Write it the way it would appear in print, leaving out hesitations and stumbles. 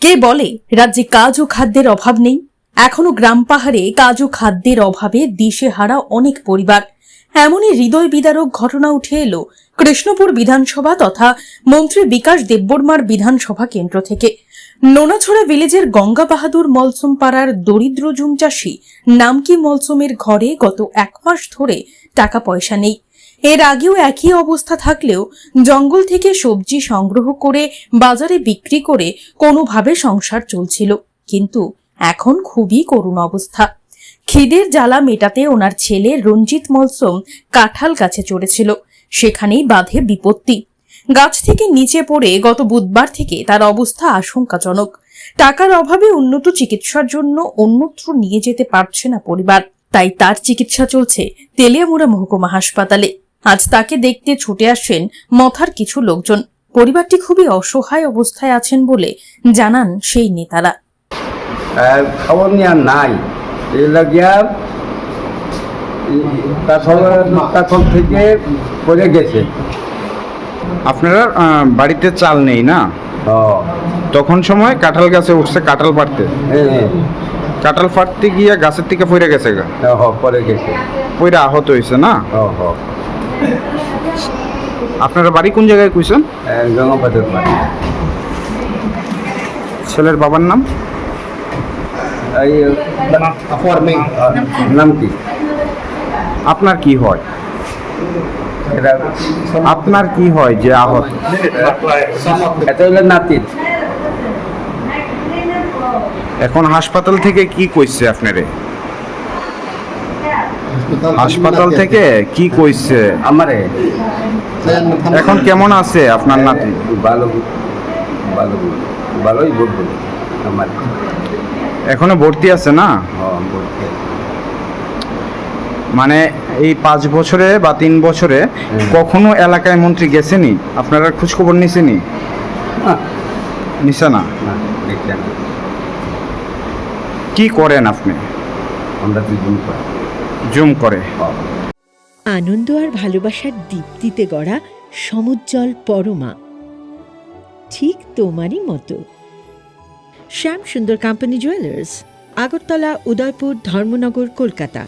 কে বলে রাজ্যে কাজ ও খাদ্যের অভাব নেই? এখনো গ্রাম পাহাড়ে কাজ ও খাদ্যের অভাবে দিশেহারা অনেক পরিবার। এমনই হৃদয় বিদারক ঘটনা উঠে এলো কৃষ্ণপুর বিধানসভা তথা মন্ত্রী বিকাশ দেববর্মার বিধানসভা কেন্দ্র থেকে। নোনাছড়া ভিলেজের গঙ্গা বাহাদুর মলসুম পাড়ার দরিদ্র জুম চাষী নামকি মলসুমের ঘরে গত 1 মাস ধরে টাকা পয়সা নেই। এর আগেও একই অবস্থা থাকলেও জঙ্গল থেকে সবজি সংগ্রহ করে বাজারে বিক্রি করে কোনোভাবে সংসার চলছিল, কিন্তু এখন খুবই করুণ অবস্থা। খিদের জ্বালা মেটাতে ওনার ছেলে রঞ্জিত মলসুম কাঁঠাল গাছে চড়েছিল, সেখানেই বাধে বিপত্তি। গাছ থেকে নিচে পড়ে গত বুধবার থেকে তার অবস্থা আশঙ্কাজনক। টাকার অভাবে উন্নত চিকিৎসার জন্য অন্যত্র নিয়ে যেতে পারছে না পরিবার, তাই তার চিকিৎসা চলছে তেলিয়ামুড়া মহকুমা হাসপাতালে। আজ তাকে দেখতে ছুটে আসেন মথার কিছু লোকজন। পরিবারটি খুবই অসহায় অবস্থায় আছেন বলে জানান সেই নেতারা। খবর নেওয়ার নাই, তখন থেকে পড়ে গেছে। আপনারা বাড়িতে চাল নেই না? তখন সময় কাঁঠাল গাছে উঠছে কাঁঠাল পাড়তে। কাঁঠাল পাড়তে গিয়ে গাছের থেকে পড়ে গেছে, পড়ে গেছে, পড়ে আহত হয়েছে না? আপনারা বাড়ি কোন জায়গায় কইছেন? গঙ্গাবাদের বাড়ি। ছেলের বাবার নাম? নাম কি? আপনার কি হয়? আপনার কি হয় যে আহত? এটা হলো নাতি। এখন হাসপাতাল থেকে কি কইছে আপনারে? হাসপাতাল থেকে কি কইছে আমারে? এখন কেমন আছে আপনার নাতি? ভালো, ভালো, ভালোই বলবো আমার। এখনো ভর্তি আছে না? মানে এই 5 বছরে বা 3 বছরে কখনো এলাকায় মন্ত্রী গেছেনি? আপনারা খোঁজ খবর নিছেনি? নিছে না? কি করেন আপনি? আমরা জুম করে। আনন্দ আর ভালোবাসার দীপ্তিতে গড়া সমুজ্জ্বল পরমা, ঠিক তোমারই মতো। শ্যাম সুন্দর কোম্পানি জুয়েলার্স, আগরতলা, উদয়পুর, ধর্মনগর, কলকাতা।